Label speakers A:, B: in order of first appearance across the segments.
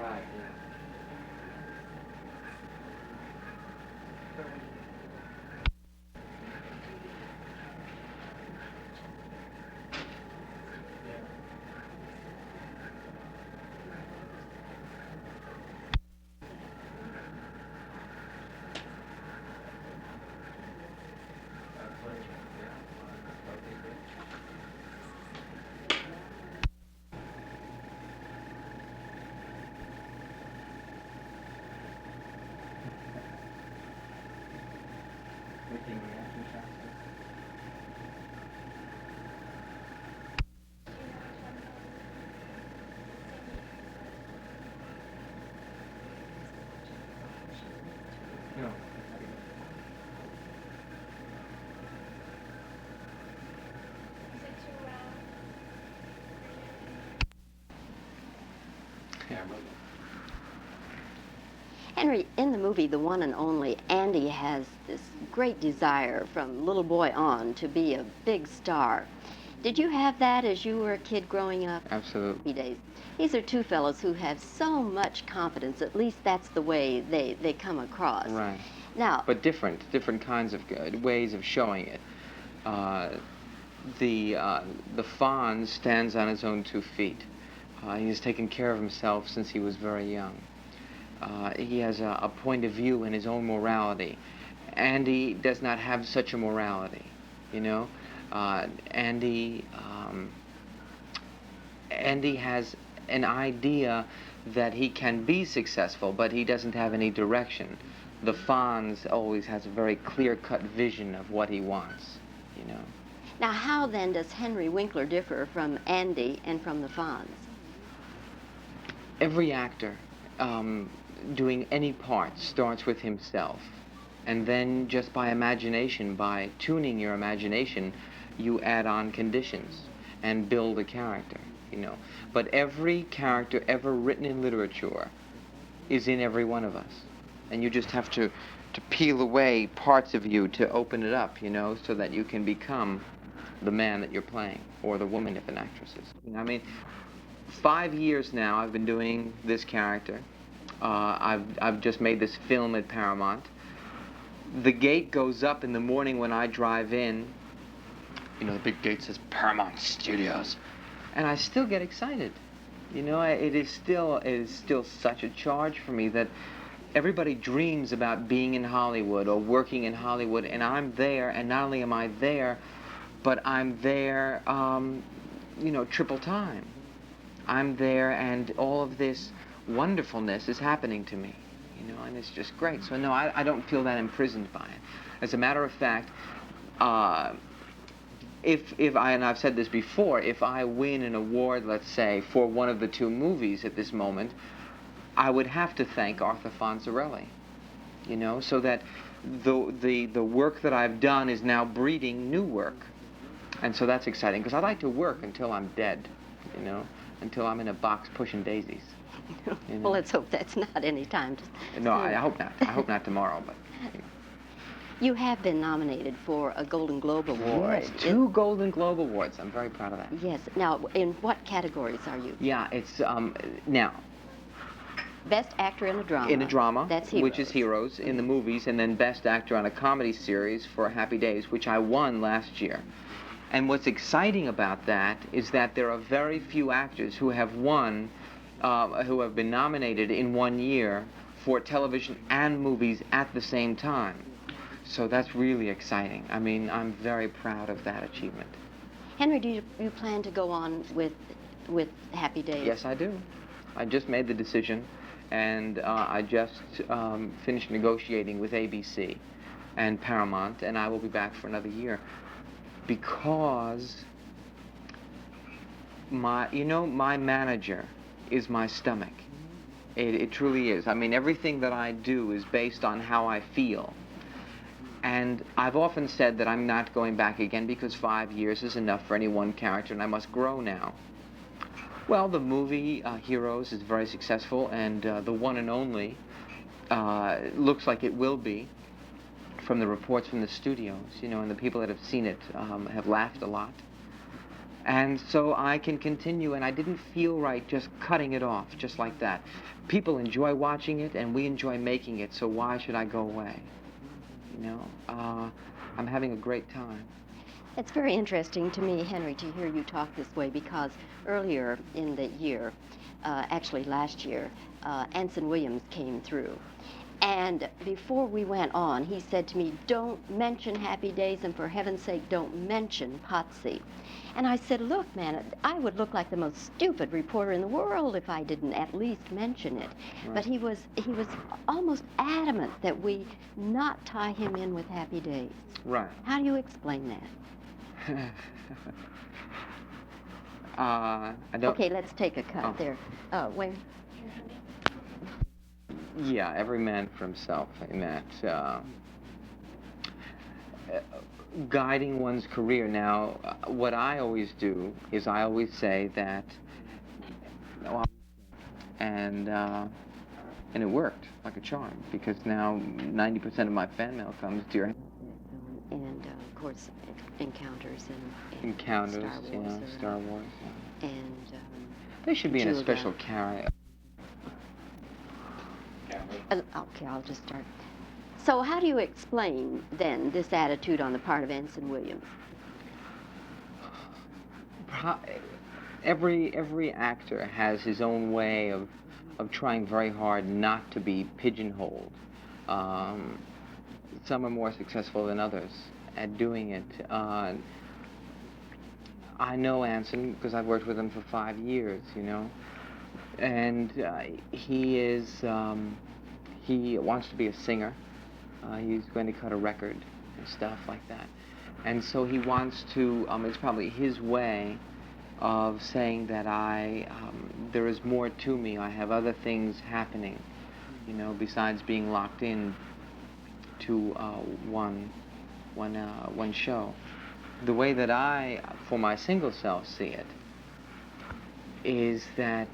A: Right, yeah. No. Yeah, but
B: Henry, in the movie The One and Only, Andy has this great desire from little boy on to be a big star. Did you have that as you were a kid growing up?
A: absolutely.
B: Days. These are two fellows who have so much confidence. At least that's the way they come across.
A: Right.
B: Now,
A: But different kinds of ways of showing it. Uh, the fawn stands on his own 2 feet. He's taken care of himself since he was very young. He has a point of view in his own morality. Andy does not have such a morality, you know. Andy has an idea that he can be successful, but he doesn't have any direction. The Fonz always has a very clear-cut vision of what he wants, you know.
B: now, how then does Henry Winkler differ from Andy and from the Fonz?
A: Every actor doing any part starts with himself, and then just by imagination, by tuning your imagination, you add on conditions and build a character, you know. But every character ever written in literature is in every one of us, and you just have to peel away parts of you to open it up, you know, so that you can become the man that you're playing, or the woman if an actress is. I mean, 5 years now I've been doing this character. I've just made this film at Paramount. The gate goes up in the morning when I drive in. You know, the big gate says Paramount Studios, and I still get excited. You know, it is still such a charge for me that everybody dreams about being in Hollywood or working in Hollywood, and I'm there, and not only am I there, but I'm there, you know, triple time. I'm there, and all of this wonderfulness is happening to me, you know, and it's just great. So no, I don't feel that imprisoned by it. As a matter of fact, if I, and I've said this before, if I win an award, let's say, for one of the two movies at this moment, I would have to thank Arthur Fonzarelli, you know, so that the work that I've done is now breeding new work. And so that's exciting, because I like to work until I'm dead, you know, until I'm in a box pushing daisies. You know?
B: Well, let's hope that's not any time.
A: No, I hope not. I hope not tomorrow, but... You know.
B: You have been nominated for a Golden Globe Award.
A: Yes, 2 Golden Globe Awards. I'm very proud of that.
B: Yes. Now, in what categories are you?
A: Yeah, it's, now...
B: Best Actor in a Drama.
A: In a drama,
B: That's Heroes.
A: which is Heroes, in the movies, and then Best Actor on a Comedy Series for Happy Days, which I won last year. And what's exciting about that is that there are very few actors who have won, who have been nominated in 1 year for television and movies at the same time. So that's really exciting. I mean, I'm very proud of that achievement.
B: Henry, do you plan to go on with Happy Days?
A: Yes, I do. I just made the decision, and I just finished negotiating with ABC and Paramount, and I will be back for another year. Because my manager is my stomach. It truly is. I mean, everything that I do is based on how I feel. And I've often said that I'm not going back again because 5 years is enough for any one character, and I must grow now. Well, the movie Heroes is very successful, and The One and Only looks like it will be, from the reports from the studios, you know, and the people that have seen it have laughed a lot. And so I can continue, and I didn't feel right just cutting it off, just like that. People enjoy watching it, and we enjoy making it, so why should I go away? You know, I'm having a great time.
B: It's very interesting to me, Henry, to hear you talk this way, because earlier in the year, actually last year, Anson Williams came through. And before we went on, he said to me, don't mention Happy Days, and for heaven's sake, don't mention Potsy. And I said, look, man, I would look like the most stupid reporter in the world if I didn't at least mention it.
A: Right.
B: But he was almost adamant that we not tie him in with Happy Days.
A: Right.
B: How do you explain that?
A: I don't...
B: Okay, let's take a cut there. Wait.
A: Yeah, every man for himself in that. Guiding one's career. Now, what I always do is I always say that, and it worked like a charm, because now 90% of my fan mail comes to your...
B: And, of course, Encounters and
A: Encounters,
B: Star Wars.
A: yeah, Star Wars. Yeah.
B: And
A: They should be in a
B: Judah.
A: special carry.
B: Okay, I'll just start. So how do you explain, then, this attitude on the part of Anson Williams?
A: Every actor has his own way of trying very hard not to be pigeonholed. Some are more successful than others at doing it. I know Anson because I've worked with him for 5 years, you know, and he wants to be a singer. He's going to cut a record and stuff like that. And so he wants to, it's probably his way of saying that there is more to me. I have other things happening, you know, besides being locked in to one show. The way that I, for my single self, see it is that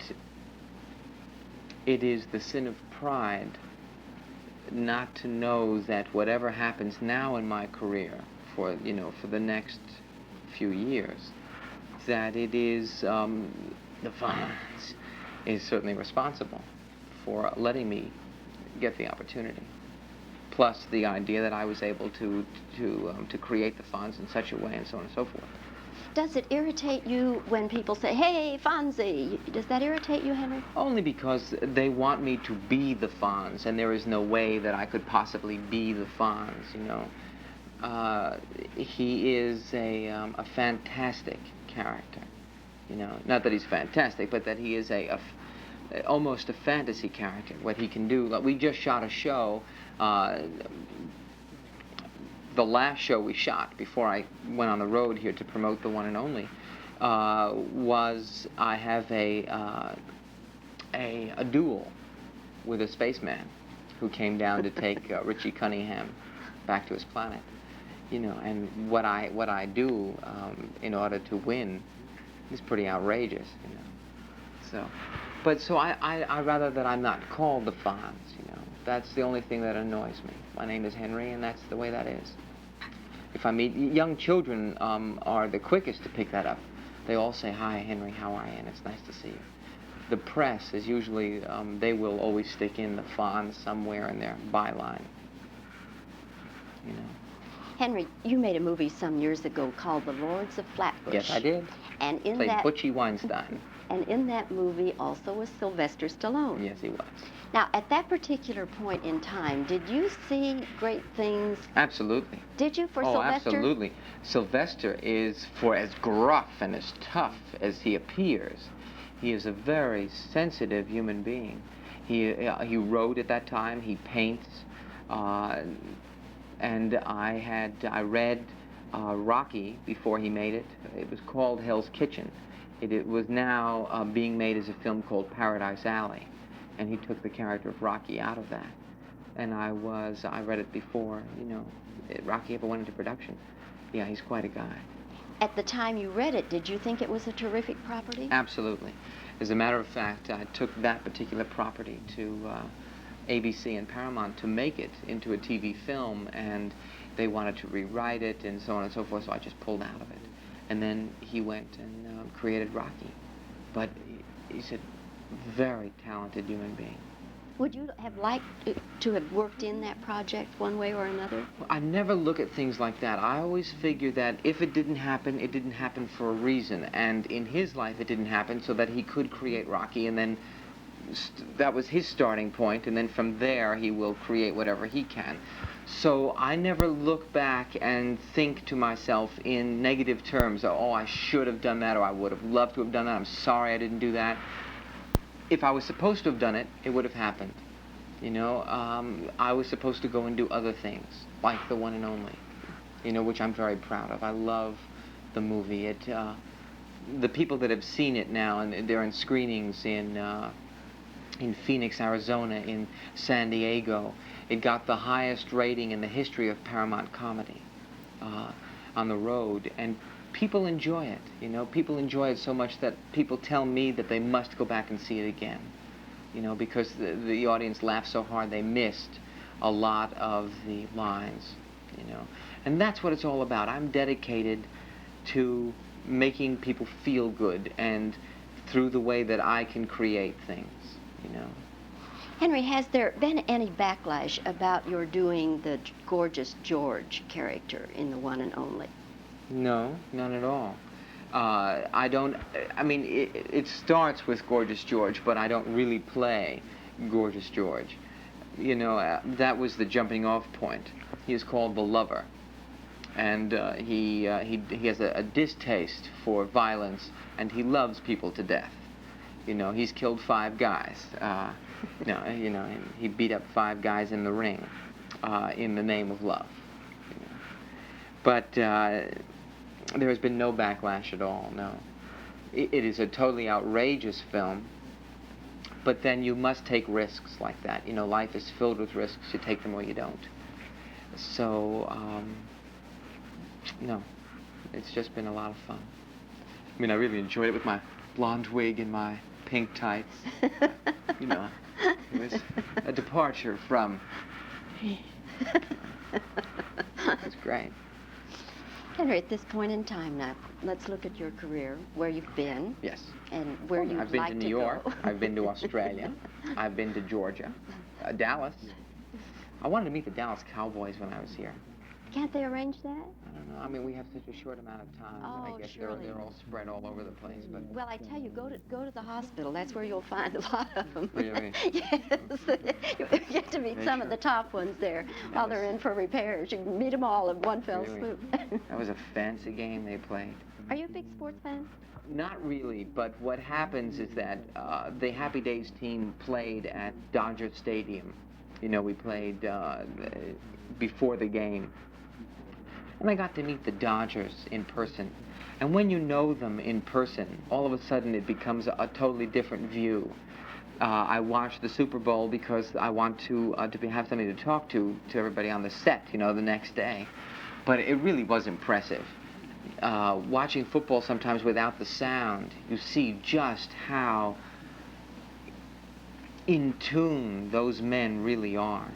A: it is the sin of pride not to know that whatever happens now in my career for the next few years, that it is the Fonz is certainly responsible for letting me get the opportunity. Plus the idea that I was able to create the Fonz in such a way, and so on and so forth.
B: Does it irritate you when people say, hey, Fonzie? Does that irritate you, Henry?
A: Only because they want me to be the Fonz, and there is no way that I could possibly be the Fonz, you know. He is a fantastic character, you know. Not that he's fantastic, but that he is almost a fantasy character, what he can do. Like, we just shot a show. The last show we shot before I went on the road here to promote the one and only was I have a duel with a spaceman who came down to take Richie Cunningham back to his planet, you know. And what I do in order to win is pretty outrageous, you know. So I rather that I'm not called the Fonz, you know. That's the only thing that annoys me. My name is Henry, and that's the way that is. If I meet young children, are the quickest to pick that up. They all say, "Hi, Henry, how are you?" And it's nice to see you. The press is usually they will always stick in the Fonz somewhere in their byline. You know.
B: Henry, you made a movie some years ago called The Lords of Flatbush.
A: Yes, I did.
B: And in
A: Played
B: that
A: Butchie Weinstein.
B: And in that movie also was Sylvester Stallone.
A: Yes, he was.
B: Now, at that particular point in time, did you see great things?
A: Absolutely.
B: Did you for
A: Oh,
B: Sylvester?
A: absolutely. Sylvester is, for as gruff and as tough as he appears, he is a very sensitive human being. He wrote at that time. He paints, and I read Rocky before he made it. It was called Hell's Kitchen. It was now being made as a film called Paradise Alley, and he took the character of Rocky out of that. And I read it before, you know, Rocky ever went into production. Yeah, he's quite a guy.
B: At the time you read it, did you think it was a terrific property?
A: Absolutely. As a matter of fact, I took that particular property to ABC and Paramount to make it into a TV film, and they wanted to rewrite it and so on and so forth, so I just pulled out of it. and then he went and created Rocky. But he's a very talented human being.
B: Would you have liked to have worked in that project one way or another?
A: I never look at things like that. I always figure that if it didn't happen for a reason. And in his life, it didn't happen so that he could create Rocky, and then that was his starting point, and then from there he will create whatever he can. So I never look back and think to myself in negative terms, oh, I should have done that, or I would have loved to have done that, I'm sorry I didn't do that. If I was supposed to have done it, it would have happened. You know, I was supposed to go and do other things, like The One and Only, you know, which I'm very proud of. I love the movie. The people that have seen it now, and they're in screenings in Phoenix, Arizona, in San Diego. It got the highest rating in the history of Paramount Comedy on the road, and people enjoy it. You know, people enjoy it so much that people tell me that they must go back and see it again. You know, because the audience laughed so hard they missed a lot of the lines. You know, and that's what it's all about. I'm dedicated to making people feel good, and through the way that I can create things. You know.
B: Henry, has there been any backlash about your doing the Gorgeous George character in The One and Only?
A: No, none at all. I don't, I mean, it starts with Gorgeous George, but I don't really play Gorgeous George. You know, that was the jumping off point. He is called the Lover, and he has a distaste for violence, and he loves people to death. You know, he's killed 5 guys. You know, he beat up 5 guys in the ring in the name of love. You know. But there has been no backlash at all, no. It is a totally outrageous film, but then you must take risks like that. You know, life is filled with risks. You take them or you don't. So, no, it's just been a lot of fun. I mean, I really enjoyed it with my blonde wig and my pink tights. You know, it was a departure from... It was great.
B: Henry, at this point in time now, let's look at your career, where you've been.
A: Yes.
B: And where you'd like to go.
A: I've been to New York. I've been to Australia. I've been to Georgia. Dallas. I wanted to meet the Dallas Cowboys when I was here.
B: Can't they arrange that?
A: I don't know. I mean, we have such a short amount of time.
B: Oh,
A: I guess
B: surely.
A: they're all spread all over the place. But
B: Well, I tell you, go to the hospital. That's where you'll find a lot of them.
A: Really?
B: Yes. You get to meet some of the top ones there while they're in for repairs. You can meet them all in one fell
A: Really?
B: swoop.
A: That was a fancy game they played.
B: Are you a big sports fan?
A: Not really, but what happens is that the Happy Days team played at Dodger Stadium. You know, we played before the game. And I got to meet the Dodgers in person. And when you know them in person, all of a sudden it becomes a totally different view. I watch the Super Bowl because I want to have something to talk to everybody on the set, you know, the next day. But it really was impressive. Watching football sometimes without the sound, you see just how in tune those men really are.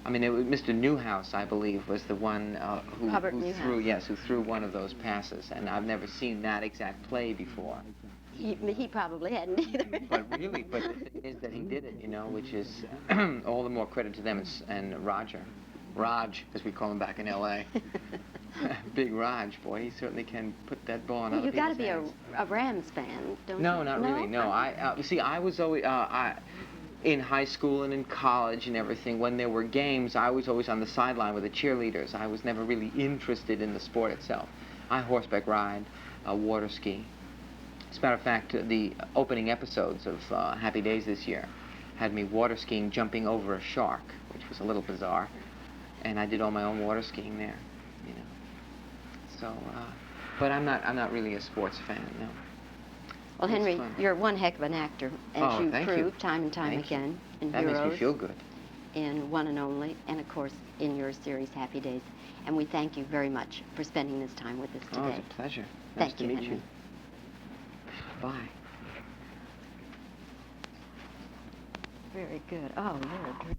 A: I mean, Mr. Newhouse, I believe, was the one who threw one of those passes, and I've never seen that exact play before.
B: He probably hadn't either.
A: But the thing is that he did it, you know, which is all the more credit to them and Roger. Raj, as we call him back in L.A. Big Raj, boy, he certainly can put that ball in other people's hands.
B: You got to be a Rams fan, don't you?
A: No, not really, no. I was always... in high school and in college and everything, when there were games, I was always on the sideline with the cheerleaders. I was never really interested in the sport itself. I horseback ride, water ski. As a matter of fact, the opening episodes of Happy Days this year had me water skiing jumping over a shark, which was a little bizarre. And I did all my own water skiing there, you know. So, but I'm not really a sports fan, no.
B: Well, Henry, you're one heck of an actor, as you proved time and time
A: Thank you.
B: again in
A: That
B: Heroes,
A: makes me feel good.
B: in One and Only, and of course in your series Happy Days. And we thank you very much for spending this time with us today.
A: Oh, it's a pleasure.
B: Thank
A: Nice to
B: you,
A: meet
B: Henry.
A: you. Bye.
B: Very good. Oh, you're a dream.